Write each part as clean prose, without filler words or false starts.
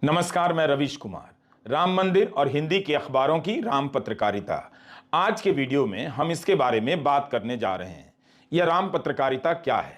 नमस्कार, मैं रवीश कुमार। राम मंदिर और हिंदी के अखबारों की राम पत्रकारिता। आज के वीडियो में हम इसके बारे में बात करने जा रहे हैं। यह राम पत्रकारिता क्या है?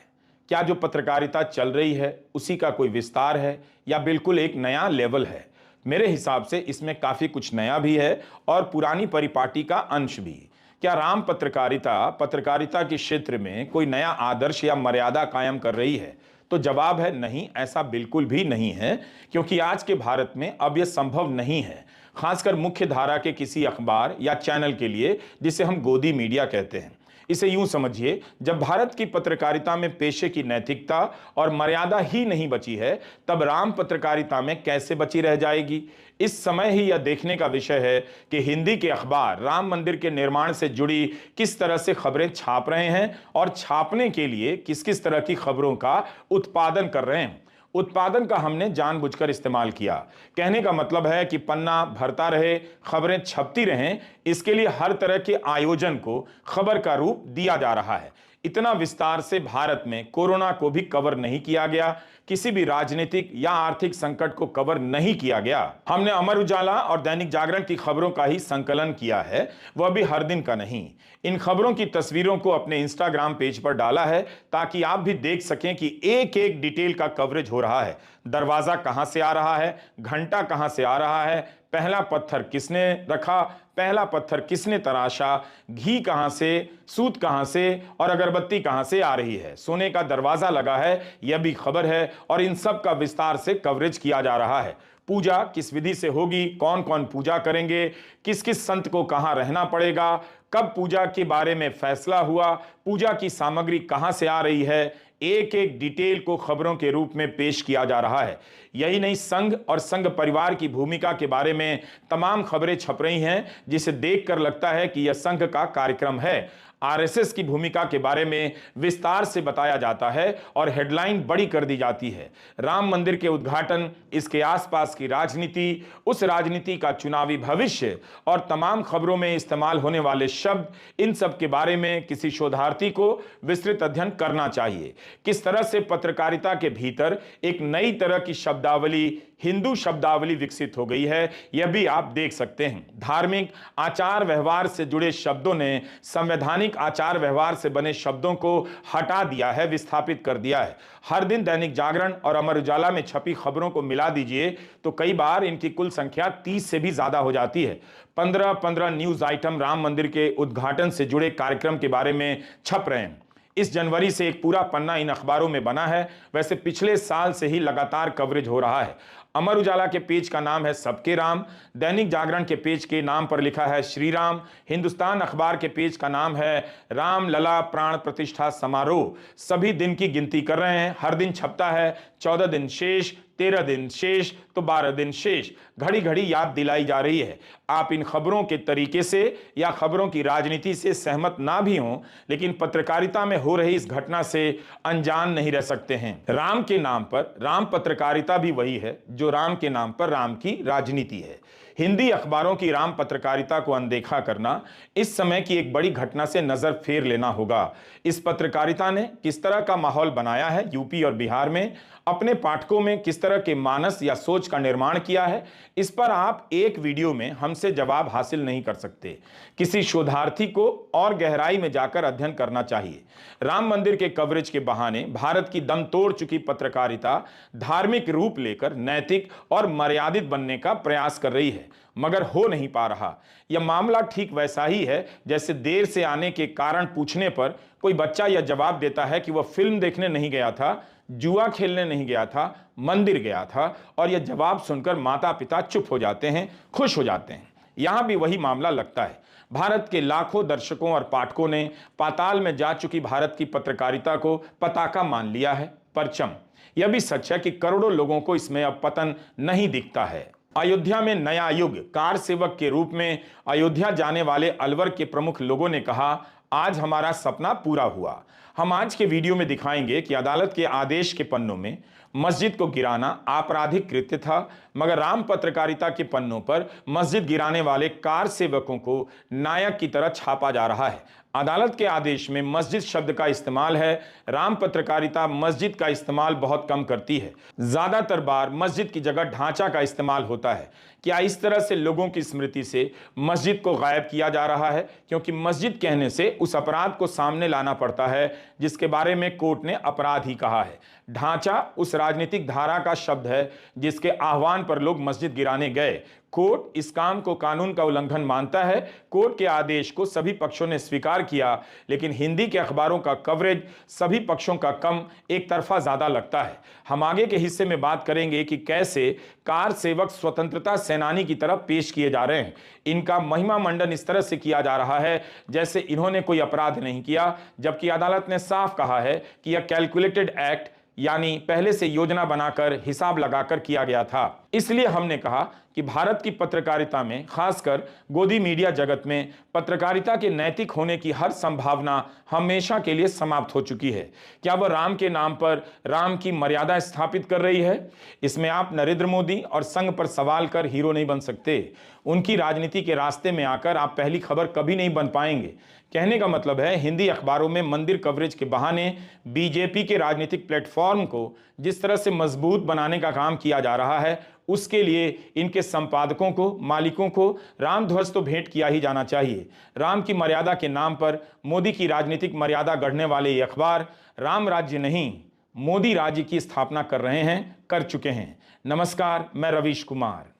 क्या जो पत्रकारिता चल रही है उसी का कोई विस्तार है या बिल्कुल एक नया लेवल है? मेरे हिसाब से इसमें काफ़ी कुछ नया भी है और पुरानी परिपाटी का अंश भी। क्या राम पत्रकारिता पत्रकारिता के क्षेत्र में कोई नया आदर्श या मर्यादा कायम कर रही है? तो जवाब है नहीं, ऐसा बिल्कुल भी नहीं है, क्योंकि आज के भारत में अब यह संभव नहीं है, खासकर मुख्य धारा के किसी अखबार या चैनल के लिए जिसे हम गोदी मीडिया कहते हैं। इसे यूं समझिए, जब भारत की पत्रकारिता में पेशे की नैतिकता और मर्यादा ही नहीं बची है, तब राम पत्रकारिता में कैसे बची रह जाएगी? इस समय ही यह देखने का विषय है कि हिंदी के अखबार राम मंदिर के निर्माण से जुड़ी किस तरह से खबरें छाप रहे हैं और छापने के लिए किस किस तरह की खबरों का उत्पादन कर रहे हैं। उत्पादन का हमने जानबूझकर इस्तेमाल किया। कहने का मतलब है कि पन्ना भरता रहे, खबरें छपती रहें, इसके लिए हर तरह के आयोजन को खबर का रूप दिया जा रहा है। इतना विस्तार से भारत में कोरोना को भी कवर नहीं किया गया, किसी भी राजनीतिक या आर्थिक संकट को कवर नहीं किया गया। हमने अमर उजाला और दैनिक जागरण की खबरों का ही संकलन किया है, वह भी हर दिन का नहीं। इन खबरों की तस्वीरों को अपने इंस्टाग्राम पेज पर डाला है ताकि आप भी देख सकें कि एक एक डिटेल का कवरेज हो रहा है। दरवाजा कहां से आ रहा है, घंटा कहां से आ रहा है, पहला पत्थर किसने रखा, पहला पत्थर किसने तराशा, घी कहां से, सूत कहां से और अगरबत्ती कहां से आ रही है, सोने का दरवाजा लगा है, यह भी खबर है। और इन सब का विस्तार से कवरेज किया जा रहा है। पूजा किस विधि से होगी, कौन कौन पूजा करेंगे, किस किस संत को कहां रहना पड़ेगा, कब पूजा के बारे में फैसला हुआ, पूजा की सामग्री कहां से आ रही है, एक एक डिटेल को खबरों के रूप में पेश किया जा रहा है। यही नहीं, संघ और संघ परिवार की भूमिका के बारे में तमाम खबरें छप रही हैं, जिसे देखकर लगता है कि यह संघ का कार्यक्रम है। आरएसएस की भूमिका के बारे में विस्तार से बताया जाता है और हेडलाइन बड़ी कर दी जाती है। राम मंदिर के उद्घाटन, इसके आसपास की राजनीति, उस राजनीति का चुनावी भविष्य और तमाम खबरों में इस्तेमाल होने वाले शब्द, इन सब के बारे में किसी शोधार्थी को विस्तृत अध्ययन करना चाहिए। किस तरह से पत्रकारिता के भीतर एक नई तरह की शब्दावली, हिंदू शब्दावली विकसित हो गई है, यह भी आप देख सकते हैं। धार्मिक आचार व्यवहार से जुड़े शब्दों ने संवैधानिक आचार व्यवहार से बने शब्दों को हटा दिया है, विस्थापित कर दिया है। हर दिन दैनिक जागरण और अमर उजाला में छपी खबरों को मिला दीजिए तो कई बार इनकी कुल संख्या 30 से भी ज्यादा हो जाती है। 15-15 न्यूज आइटम राम मंदिर के उद्घाटन से जुड़े कार्यक्रम के बारे में छप रहे हैं। इस जनवरी से एक पूरा पन्ना इन अखबारों में बना है। वैसे पिछले साल से ही लगातार कवरेज हो रहा है। अमर उजाला के पेज का नाम है सबके राम, दैनिक जागरण के पेज के नाम पर लिखा है श्री राम, हिंदुस्तान अखबार के पेज का नाम है राम लला प्राण प्रतिष्ठा समारोह। सभी दिन की गिनती कर रहे हैं। हर दिन छपता है 14 दिन शेष, 13 दिन शेष तो 12 दिन शेष। घड़ी घड़ी याद दिलाई जा रही है। आप इन खबरों के तरीके से या खबरों की राजनीति से सहमत ना भी हों, लेकिन पत्रकारिता में हो रही इस घटना से अनजान नहीं रह सकते हैं। राम के नाम पर राम पत्रकारिता भी वही है जो राम के नाम पर राम की राजनीति है। हिंदी अखबारों की राम पत्रकारिता को अनदेखा करना इस समय की एक बड़ी घटना से नजर फेर लेना होगा। इस पत्रकारिता ने किस तरह का माहौल बनाया है यूपी और बिहार में, अपने पाठकों में किस तरह के मानस या सोच का निर्माण किया है, इस पर आप एक वीडियो में हमसे जवाब हासिल नहीं कर सकते। किसी शोधार्थी को और गहराई में जाकर अध्ययन करना चाहिए। राम मंदिर के कवरेज के बहाने भारत की दम तोड़ चुकी पत्रकारिता धार्मिक रूप लेकर नैतिक और मर्यादित बनने का प्रयास कर रही है, मगर हो नहीं पा रहा। यह मामला ठीक वैसा ही है जैसे देर से आने के कारण पूछने पर कोई बच्चा यह जवाब देता है कि वह फिल्म देखने नहीं गया था, जुआ खेलने नहीं गया था, मंदिर गया था, और यह जवाब सुनकर माता पिता चुप हो जाते हैं, खुश हो जाते हैं। यहां भी वही मामला लगता है। भारत के लाखों दर्शकों और पाठकों ने पाताल में जा चुकी भारत की पत्रकारिता को पताका मान लिया है, परचम। यह भी सच है कि करोड़ों लोगों को इसमें अब पतन नहीं दिखता है। अयोध्या में नया युग, कार सेवक के रूप में अयोध्या जाने वाले अलवर के प्रमुख लोगों ने कहा, आज हमारा सपना पूरा हुआ। हम आज के वीडियो में दिखाएंगे कि अदालत के आदेश के पन्नों में मस्जिद को गिराना आपराधिक कृत्य था, मगर राम पत्रकारिता के पन्नों पर मस्जिद गिराने वाले कार सेवकों को नायक की तरह छापा जा रहा है। अदालत के आदेश में मस्जिद शब्द का इस्तेमाल है। राम पत्रकारिता मस्जिद का इस्तेमाल बहुत कम करती है। ज्यादातर बार मस्जिद की जगह ढांचा का इस्तेमाल होता है। क्या इस तरह से लोगों की स्मृति से मस्जिद को गायब किया जा रहा है? क्योंकि मस्जिद कहने से उस अपराध को सामने लाना पड़ता है जिसके बारे में कोर्ट ने अपराध ही कहा है। ढांचा उस राजनीतिक धारा का शब्द है जिसके आह्वान पर लोग मस्जिद गिराने गए। कोर्ट इस काम को कानून का उल्लंघन मानता है। कोर्ट के आदेश को सभी पक्षों ने स्वीकार किया, लेकिन हिंदी के अखबारों का कवरेज सभी पक्षों का कम, एक तरफा ज्यादा लगता है। हम आगे के हिस्से में बात करेंगे कि कैसे कार सेवक स्वतंत्रता सेनानी की तरफ पेश किए जा रहे हैं। इनका महिमा मंडन इस तरह से किया जा रहा है जैसे इन्होंने कोई अपराध नहीं किया, जबकि अदालत ने साफ कहा है कि यह कैलकुलेटेड एक्ट यानी पहले से योजना बनाकर हिसाब लगाकर किया गया था। इसलिए हमने कहा कि भारत की पत्रकारिता में, खासकर गोदी मीडिया जगत में, पत्रकारिता के नैतिक होने की हर संभावना हमेशा के लिए समाप्त हो चुकी है। क्या वह राम के नाम पर राम की मर्यादा स्थापित कर रही है? इसमें आप नरेंद्र मोदी और संघ पर सवाल कर हीरो नहीं बन सकते। उनकी राजनीति के रास्ते में आकर आप पहली खबर कभी नहीं बन पाएंगे। कहने का मतलब है, हिंदी अखबारों में मंदिर कवरेज के बहाने बीजेपी के राजनीतिक प्लेटफॉर्म को जिस तरह से मजबूत बनाने का काम किया जा रहा है, उसके लिए इनके संपादकों को, मालिकों को राम ध्वज तो भेंट किया ही जाना चाहिए। राम की मर्यादा के नाम पर मोदी की राजनीतिक मर्यादा गढ़ने वाले ये अखबार राम राज्य नहीं, मोदी राज्य की स्थापना कर रहे हैं, कर चुके हैं। नमस्कार, मैं रवीश कुमार।